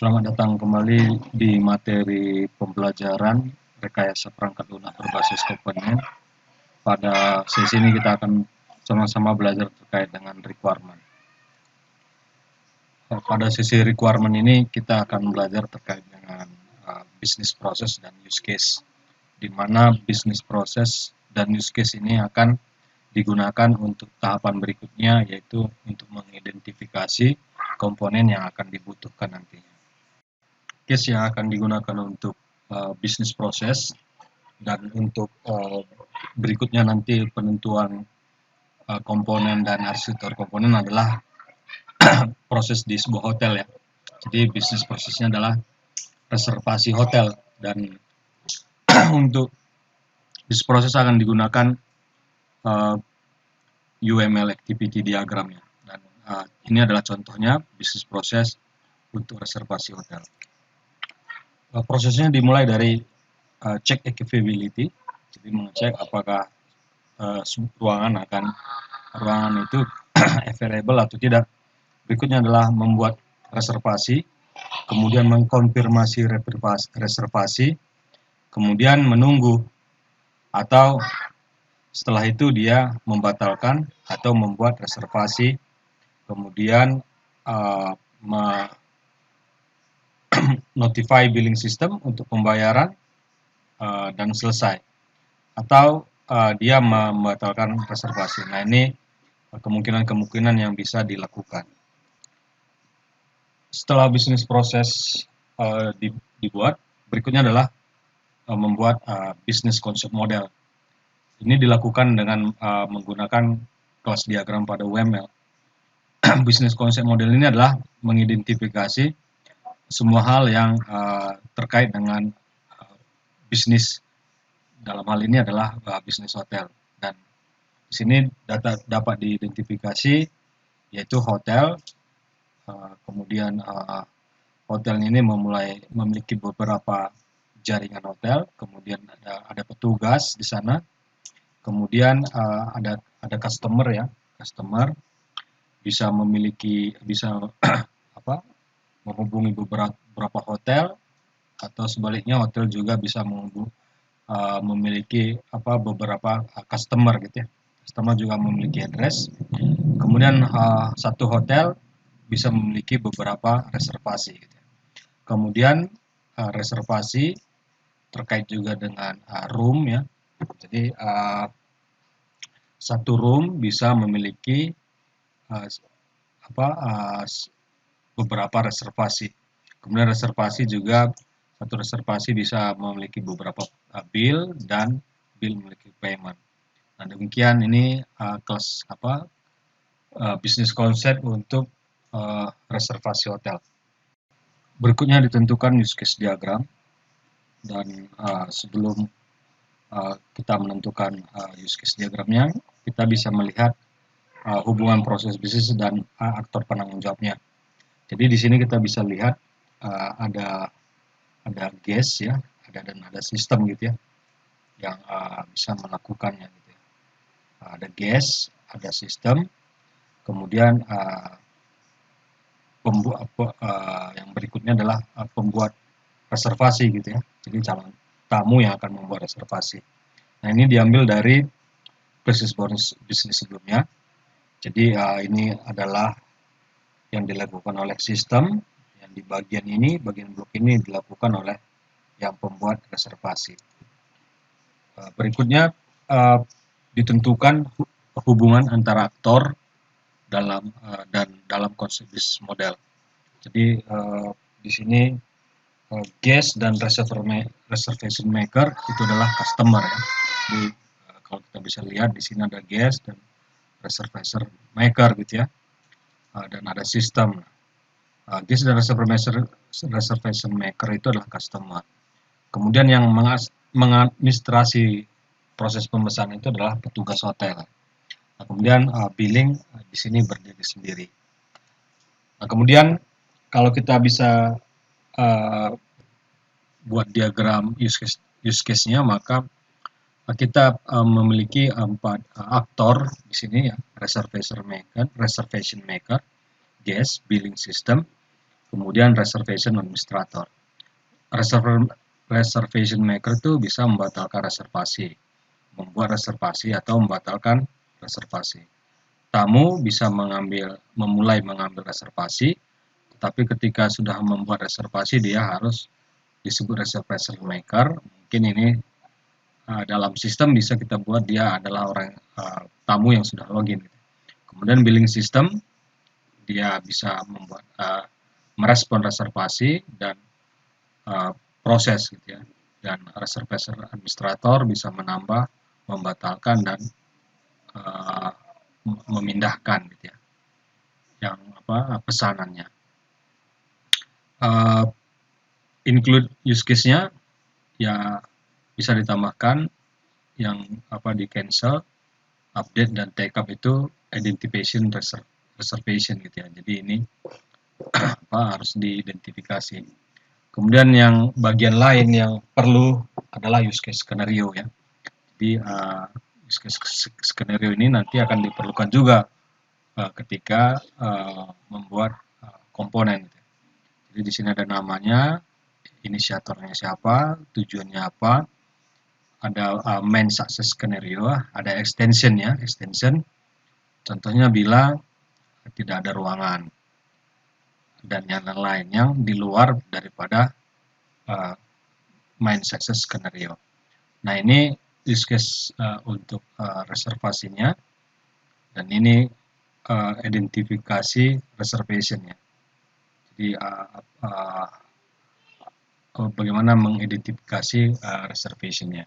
Selamat datang kembali di materi pembelajaran rekayasa perangkat lunak berbasis komponen. Pada sesi ini kita akan sama-sama belajar terkait dengan requirement. Pada sesi requirement ini kita akan belajar terkait dengan business process dan use case, di mana business process dan use case ini akan digunakan untuk tahapan berikutnya, yaitu untuk mengidentifikasi komponen yang akan dibutuhkan nantinya. Case yang akan digunakan untuk business process dan untuk berikutnya nanti penentuan komponen dan arsitektur komponen adalah proses di sebuah hotel ya. Jadi bisnis prosesnya adalah reservasi hotel, dan untuk bisnis proses akan digunakan UML activity diagram ya. Dan ini adalah contohnya bisnis proses untuk reservasi hotel. Prosesnya dimulai dari check accessibility, jadi mengecek apakah ruangan itu available atau tidak. Berikutnya adalah membuat reservasi, kemudian mengkonfirmasi reservasi, kemudian menunggu, atau setelah itu dia membatalkan atau membuat reservasi, kemudian notify billing system untuk pembayaran dan selesai, atau dia membatalkan reservasi. Nah, ini kemungkinan-kemungkinan yang bisa dilakukan. Setelah bisnis proses dibuat, berikutnya adalah membuat bisnis konsep model. Ini dilakukan dengan menggunakan kelas diagram pada UML. Bisnis konsep model ini adalah mengidentifikasi semua hal yang terkait dengan bisnis. Dalam hal ini adalah bisnis hotel, dan di sini data dapat diidentifikasi yaitu hotel. Kemudian hotel ini memiliki beberapa jaringan hotel, kemudian ada petugas di sana, kemudian ada customer ya, customer bisa menghubungi beberapa hotel, atau sebaliknya hotel juga bisa memiliki beberapa customer gitu ya. Customer juga memiliki address. Kemudian satu hotel bisa memiliki beberapa reservasi gitu ya. Kemudian reservasi terkait juga dengan room ya. Jadi satu room bisa memiliki beberapa reservasi. Kemudian satu reservasi bisa memiliki beberapa bill, dan bill memiliki payment. Nah, demikian ini kelas bisnis konsep untuk reservasi hotel. Berikutnya ditentukan use case diagram, dan sebelum kita menentukan use case diagramnya, kita bisa melihat hubungan proses bisnis dan aktor penanggung jawabnya. Jadi di sini kita bisa lihat ada guest ya, dan ada sistem gitu ya, yang bisa melakukannya gitu ya. Ada guest, ada sistem, kemudian yang berikutnya adalah pembuat reservasi gitu ya. Jadi calon tamu yang akan membuat reservasi. Nah, ini diambil dari bisnis sebelumnya. Jadi ini adalah yang dilakukan oleh sistem, yang di bagian blok ini dilakukan oleh yang pembuat reservasi. Berikutnya ditentukan hubungan antara aktor dalam konsep bisnis model. Jadi di sini guest dan reservation maker itu adalah customer ya. Jadi kalau kita bisa lihat di sini ada guest dan reservation maker gitu ya, dan ada sistem. Guest dan reservation maker itu adalah customer. Kemudian yang mengadministrasi proses pemesanan itu adalah petugas hotel. Nah, kemudian billing di sini berdiri sendiri. Nah, kemudian kalau kita bisa buat diagram use case-nya, maka kita memiliki 4 aktor di sini ya: reservation maker, guest, billing system, kemudian reservation administrator. Reservation maker itu bisa membatalkan reservasi, membuat reservasi atau membatalkan reservasi. Tamu bisa memulai mengambil reservasi, tetapi ketika sudah membuat reservasi dia harus disebut reservation maker. Mungkin ini dalam sistem bisa kita buat dia adalah orang tamu yang sudah login. Kemudian billing system, dia bisa membuat merespon reservasi dan proses gitu ya. Dan reservation administrator bisa menambah, membatalkan dan memindahkan gitu ya. Yang pesanannya. Include use case-nya ya bisa ditambahkan yang di cancel, update dan take up itu identification reservation gitu ya. Jadi ini harus diidentifikasi. Kemudian yang bagian lain yang perlu adalah use case skenario ya. Jadi use case skenario ini nanti akan diperlukan juga ketika membuat komponen. Jadi di sini ada namanya, inisiatornya siapa, tujuannya apa, ada main success scenario, ada extension ya, extension. Contohnya bila tidak ada ruangan dan yang lain yang di luar daripada main success scenario. Nah ini use case untuk reservasinya, dan ini identifikasi reservationnya. Jadi bagaimana mengidentifikasi reservationnya.